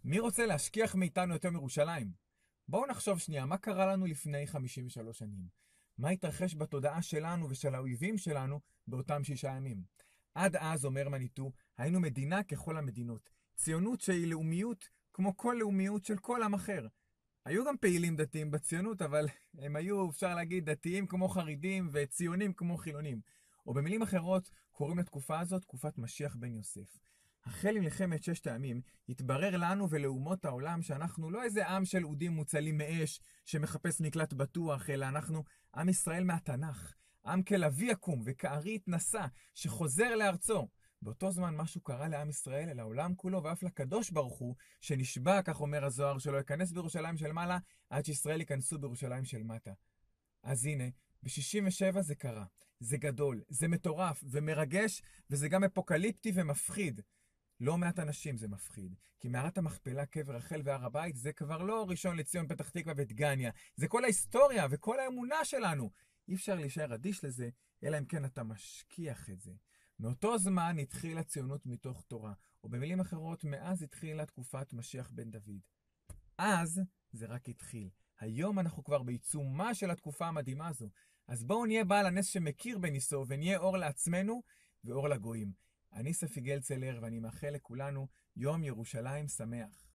מי רוצה להשכיח מאיתנו את יום ירושלים? בואו נחשוב שנייה, מה קרה לנו לפני 53 שנים? מה התרחש בתודעה שלנו ושל האויבים שלנו באותם 6 ימים? עד אז, אומר מניטו, היינו מדינה ככל המדינות. ציונות שהיא לאומיות כמו כל לאומיות של כל עם אחר. היו גם פעילים דתיים בציונות, אבל הם היו, אפשר להגיד, דתיים כמו חרדים וציונים כמו חילונים. או במילים אחרות, קוראים לתקופה הזאת תקופת משיח בן יוסף. החל ממלחמת 6 הימים, התברר לנו ולאומות העולם שאנחנו לא איזה עם של אודים מוצלים מאש שמחפש מקלט בטוח, אלא אנחנו עם ישראל מהתנ"ך. עם כלביא יקום וכארי התנסה, שחוזר לארצו. באותו זמן משהו קרה לעם ישראל, אל העולם כולו, ואף לקדוש ברוך הוא, שנשבע, כך אומר הזוהר, שלא ייכנס בירושלים של מעלה, עד שישראל ייכנסו בירושלים של מטה. אז הנה, ב-67 זה קרה. זה גדול, זה מטורף ומרגש, וזה גם אפוקליפטי ומפחיד. לא מעט אנשים זה מפחיד, כי מערת המכפלה, קבר רחל והר הבית, זה כבר לא ראשון לציון, פתח תקווה ודגניה. זה כל ההיסטוריה וכל האמונה שלנו. אי אפשר להישאר אדיש לזה, אלא אם כן אתה משכיח את זה. מאותו זמן התחילה ציונות מתוך תורה, או במילים אחרות, מאז התחילה תקופת משיח בן דוד. אז זה רק התחיל. היום אנחנו כבר בעיצומה של התקופה המדהימה הזו. אז בואו נהיה בעל הנס שמכיר בניסו, ונהיה אור לעצמנו ואור לגויים. אני ספיגל צלר, ואני מאחל לכולנו יום ירושלים שמח.